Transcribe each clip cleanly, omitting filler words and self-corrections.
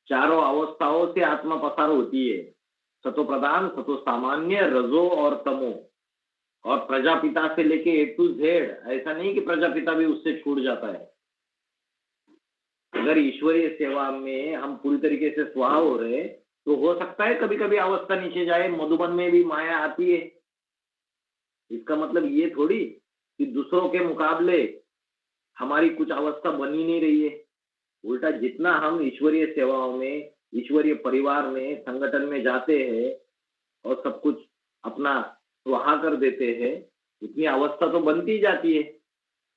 चारों अवस्थाओं से आत्मा पसार होती है, सतो प्रधान, सतो सामान्य, रजो और तमो। और प्रजापिता से लेके ए टू जेड, ऐसा नहीं कि प्रजापिता भी उससे छूट जाता है। अगर ईश्वरीय सेवा में हम पूरी तरीके से स्वाहा हो रहे, तो हो सकता है कभी कभी अवस्था नीचे जाए, मधुबन में भी माया आती है। इसका मतलब ये थोड़ी कि दूसरों के मुकाबले हमारी कुछ अवस्था बन ही नहीं रही है। उल्टा जितना हम ईश्वरीय सेवाओं में, ईश्वरीय परिवार में, संगठन में जाते हैं और सब कुछ अपना स्वाहा कर देते हैं, उतनी अवस्था तो बनती जाती है।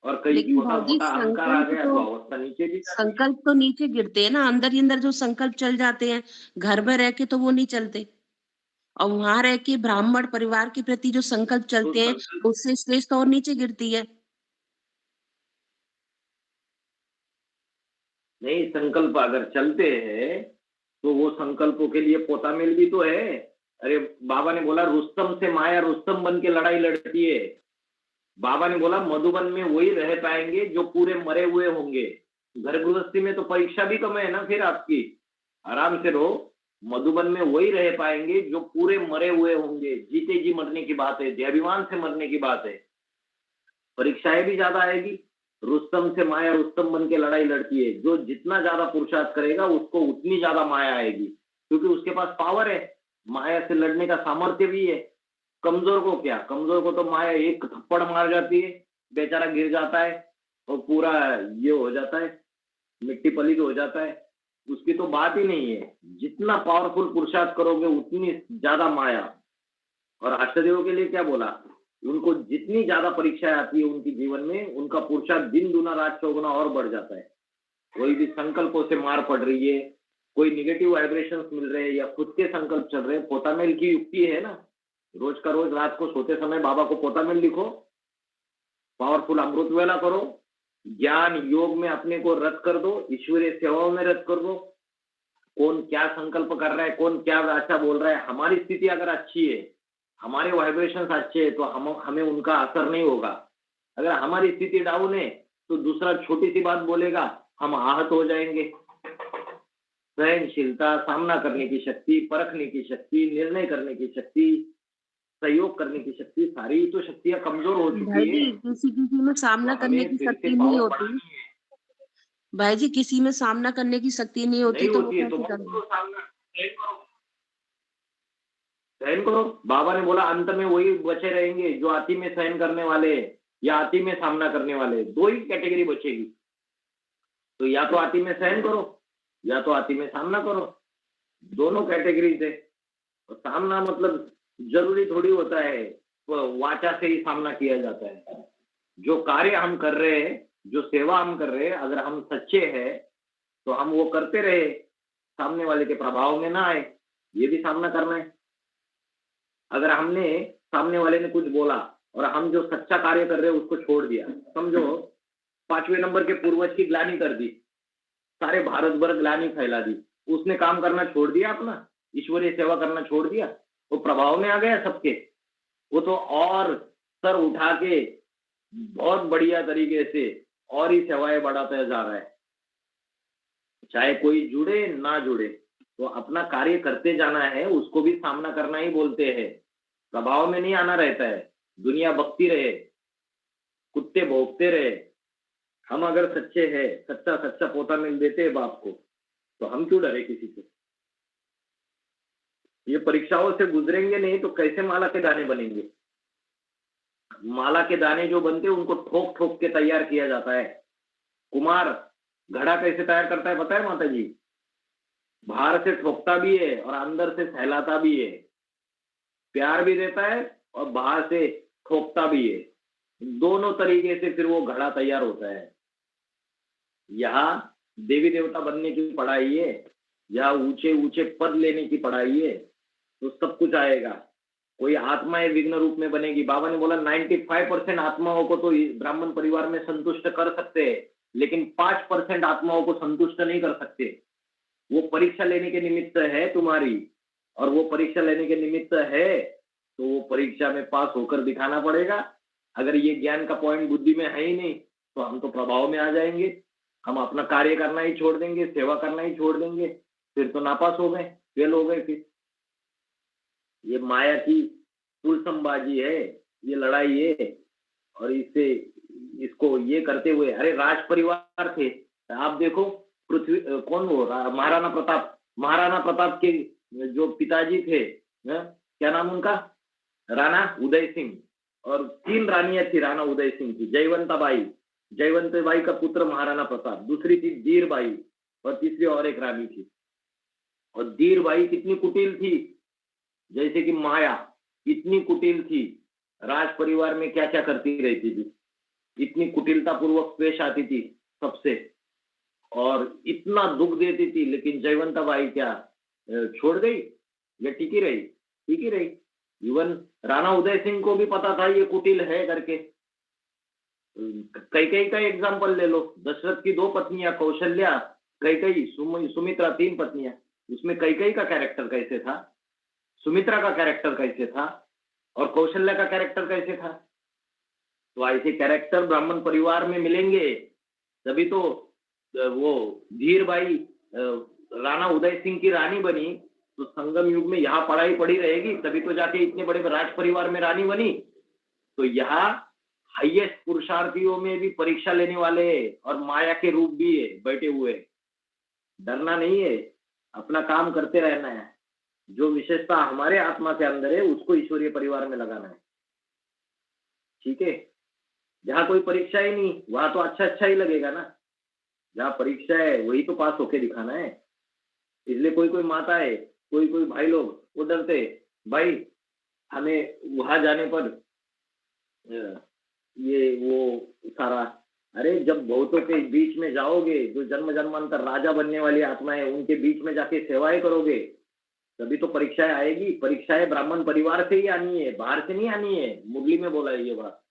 और कहीं लेकिन छोटा भाई जी, मोटा अहंकार आ गया तो अवस्था नीचे भी जाती है। संकल्प तो नीचे गिरते हैं ना, अंदर ही अंदर जो संकल्प चल जाते हैं, घर में रह के तो वो नहीं चलते। और वहां रह के ब्राह्मण परिवार के प्रति जो संकल्प तो चलते हैं, संकल्प, उससे श्रेष्ठ और नीचे गिरती है। नहीं, संकल्प अगर चलते हैं तो वो संकल्पों के लिए पोतामेल भी तो है। अरे बाबा ने बोला रुस्तम से माया रुस्तम बन के लड़ाई लड़ती है। बाबा ने बोला मधुबन में वही रह पाएंगे जो पूरे मरे हुए होंगे। घर गृहस्थी में तो परीक्षा भी कम है ना, फिर आपकी आराम से रहो। मधुबन में वही रह पाएंगे जो पूरे मरे हुए होंगे। जीते जी मरने की बात है, देहाभिमान से मरने की बात है। परीक्षाएं भी ज्यादा आएगी। रुस्तम से माया रुस्तम बन के लड़ाई लड़ती है। जो जितना ज्यादा पुरुषार्थ करेगा उसको उतनी ज्यादा माया आएगी, क्योंकि उसके पास पावर है, माया से लड़ने का सामर्थ्य भी है। कमजोर को क्या, कमजोर को तो माया एक थप्पड़ मार जाती है, बेचारा गिर जाता है और पूरा ये हो जाता है, मिट्टी पलीत हो जाता है। उसकी तो बात ही नहीं है। जितना पावरफुल पुरुषार्थ करोगे उतनी ज्यादा माया। और अष्टदेव के लिए क्या बोला, उनको जितनी ज्यादा परीक्षाएं आती है उनके जीवन में, उनका पुरुषार्थ दिन दुना रात चौगुना और बढ़ जाता है। कोई भी संकल्पों से मार पड़ रही है, कोई निगेटिव वाइब्रेशंस मिल रहे हैं या खुद के संकल्प चल रहे हैं, पोतामेल की युक्ति है ना। रोज का रोज रात को सोते समय बाबा को पोतामेल लिखो, पावरफुल अमृत वेला करो, ज्ञान योग में अपने को रद्द कर दो, ईश्वरीय सेवाओं में रद्द कर दो। कौन क्या संकल्प कर रहा है, कौन क्या अच्छा बोल रहा है, हमारी स्थिति अगर अच्छी है, हमारे वाइब्रेशंस अच्छे हैं, तो हमें उनका असर नहीं होगा। अगर हमारी स्थिति डाउन है तो दूसरा छोटी सी बात बोलेगा, हम आहत हो जाएंगे। सहनशीलता, सामना करने की शक्ति, परखने की शक्ति, निर्णय करने की शक्ति, सहयोग करने की शक्ति, सारी तो शक्तियां कमजोर हो भाई चुकी जी, है। किसी किसी में तो सामना करने हमें की फिर से शक्ति नहीं पावर होती। बढ़ानी है। भाई जी, किसी में सामना करने की शक्ति नहीं नहीं होती तो वो होती है तो कैसे मत करेंगे? करो सामना, सहन करो। सहन करो। बाबा ने बोला अंत में वही बचे रहेंगे जो अति में सहन करने वाले या अति में सामना करने वाले, दो ही कैटेगरी बचेगी। तो या तो अति में सहन करो या तो अति में सामना करो, दोनों कैटेगरी से। और सामना मतलब जरूरी थोड़ी होता है वाचा से ही सामना किया जाता है। जो कार्य हम कर रहे हैं, जो सेवा हम कर रहे हैं, अगर हम सच्चे हैं तो हम वो करते रहे, सामने वाले के प्रभाव में ना आए, ये भी सामना करना है। अगर हमने, सामने वाले ने कुछ बोला और हम जो सच्चा कार्य कर रहे हैं उसको छोड़ दिया, समझो 5वें नंबर के पूर्वज की ग्लानि कर दी, सारे भारत भर ग्लानि फैला दी, उसने काम करना छोड़ दिया, अपना ईश्वरीय सेवा करना छोड़ दिया, वो प्रभाव में आ गया सबके। वो तो और सर उठा के बहुत बढ़िया तरीके से और ही सेवाएं बढ़ाता जा रहा है। चाहे कोई जुड़े ना जुड़े, तो अपना कार्य करते जाना है, उसको भी सामना करना ही बोलते हैं। प्रभाव में नहीं आना रहता है। दुनिया बकती रहे, कुत्ते भौंकते रहे, हम अगर सच्चे हैं, सच्चा सच्चा पोता मिल देते हैं बाप को, तो हम क्यों डरे किसी से। ये परीक्षाओं से गुजरेंगे नहीं तो कैसे माला के दाने बनेंगे। माला के दाने जो बनते हैं उनको ठोक ठोक के तैयार किया जाता है। कुमार घड़ा कैसे तैयार करता है पता है माता जी? बाहर से ठोकता भी है और अंदर से सहलाता भी है, प्यार भी देता है और बाहर से ठोकता भी है। दोनों तरीके से फिर वो घड़ा तैयार होता है। यहाँ देवी देवता बनने की पढ़ाई है, यहाँ ऊंचे ऊंचे पद लेने की पढ़ाई है, तो सब कुछ आएगा। कोई आत्माएं विघ्न रूप में बनेगी। बाबा ने बोला 95% आत्माओं को तो इस ब्राह्मण परिवार में संतुष्ट कर सकते हैं, लेकिन 5% आत्माओं को संतुष्ट नहीं कर सकते। वो परीक्षा लेने के निमित्त है तुम्हारी, और वो परीक्षा लेने के निमित्त है तो वो परीक्षा में पास होकर दिखाना पड़ेगा। अगर ये ज्ञान का पॉइंट बुद्धि में है ही नहीं तो हम तो प्रभाव में आ जाएंगे, हम अपना कार्य करना ही छोड़ देंगे, सेवा करना ही छोड़ देंगे। फिर तो नापास हो गए, फेल हो गए फिर। ये माया की तुलसमबाजी है, ये लड़ाई है। और इससे इसको ये करते हुए, अरे राज परिवार थे, आप देखो पृथ्वी कौन वो महाराणा प्रताप के जो पिताजी थे, क्या नाम उनका, राणा उदय सिंह। और 3 रानियां थी राणा उदय सिंह की, जयवंताबाई का पुत्र महाराणा प्रताप, दूसरी थी धीरबाई, और तीसरी और एक रानी थी। और धीरबाई कितनी कुटिल थी, जैसे कि माया इतनी कुटिल थी, राज परिवार में क्या क्या करती रहती थी, इतनी कुटिलता पूर्वक पेश आती थी सबसे, और इतना दुख देती थी। लेकिन जयवंताबाई क्या छोड़ गई या टिकी रही? टिकी रही। इवन राणा उदय सिंह को भी पता था ये कुटिल है करके। कैकेयी का एग्जाम्पल ले लो, दशरथ की 2 पत्नियां, कौशल्या, कैकेयी, सुमित्रा, 3 पत्नियां। उसमें कैकेयी का कैरेक्टर कैसे था, सुमित्रा का कैरेक्टर कैसे था, और कौशल्या का कैरेक्टर कैसे था? तो ऐसे कैरेक्टर ब्राह्मण परिवार में मिलेंगे, तभी तो वो धीरबाई राणा उदय सिंह की रानी बनी। तो संगम युग में यहाँ पढ़ाई पड़ी रहेगी, तभी तो जाके इतने बड़े राज परिवार में रानी बनी। तो यहाँ हाईएस्ट पुरुषार्थियों में भी परीक्षा लेने वाले और माया के रूप भी है बैठे हुए। डरना नहीं है, अपना काम करते रहना है। जो विशेषता हमारे आत्मा के अंदर है उसको ईश्वरीय परिवार में लगाना है। ठीक है, जहाँ कोई परीक्षा ही नहीं वहां तो अच्छा ही लगेगा ना। जहाँ परीक्षा है वही तो पास होके दिखाना है। इसलिए कोई माता है, कोई भाई लोग वो डरते, भाई हमें वहां जाने पर ये वो सारा। अरे जब बहुतों के बीच में जाओगे, जो जन्म जन्मांतर राजा बनने वाली आत्मा है, उनके बीच में जाके सेवाएं करोगे, तभी तो परीक्षाएं आएगी। परीक्षाएं ब्राह्मण परिवार से ही आनी है, बाहर से नहीं आनी है। मुरली में बोला है ये बात।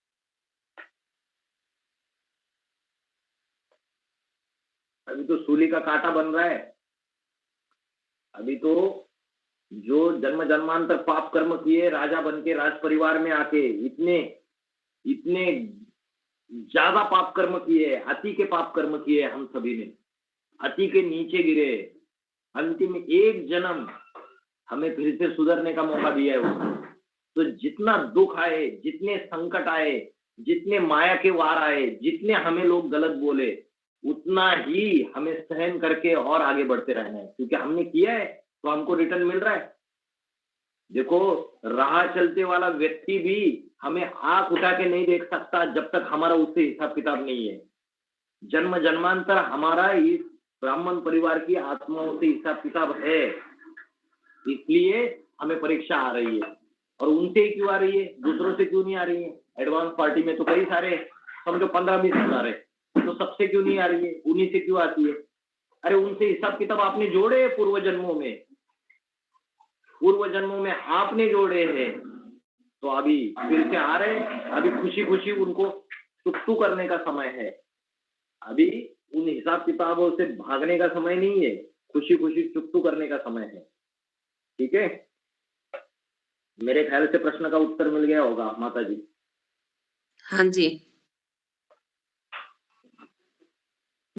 अभी तो सूली का कांटा बन रहा है। अभी तो जो जन्म जन्मांतर पाप कर्म किए, राजा बन के राज परिवार में आके इतने इतने ज्यादा पाप कर्म किए, अति के पाप कर्म किए, हम सभी ने अति के नीचे गिरे। अंतिम एक जन्म हमें फिर से सुधरने का मौका दिया है उसने। तो जितना दुख आए, जितने संकट आए, जितने माया के वार आए, जितने हमें लोग गलत बोले, उतना ही हमें सहन करके और आगे बढ़ते रहना है। क्योंकि हमने किया है तो हमको रिटर्न मिल रहा है। देखो, राह चलते वाला व्यक्ति भी हमें आंख उठा के नहीं देख सकता जब तक हमारा उससे हिसाब किताब नहीं है। जन्म जन्मांतर हमारा इस ब्राह्मण परिवार की आत्माओं से हिसाब किताब है, इसलिए हमें परीक्षा आ रही है। और उनसे ही क्यों आ रही है, दूसरों से क्यों नहीं आ रही है? एडवांस पार्टी में तो कई सारे, समझो 15-20 हजार है, तो सबसे क्यों नहीं आ रही है? उन्हीं से क्यों आती है? अरे उनसे हिसाब किताब आपने जोड़े पूर्व जन्मों में आपने जोड़े हैं, तो अभी फिर से आ रहे हैं। अभी खुशी खुशी उनको चुकतू करने का समय है। अभी उन हिसाब किताबों से भागने का समय नहीं है, खुशी खुशी चुकतू करने का समय है। ठीक है, मेरे ख्याल से प्रश्न का उत्तर मिल गया होगा माता जी। हाँ जी।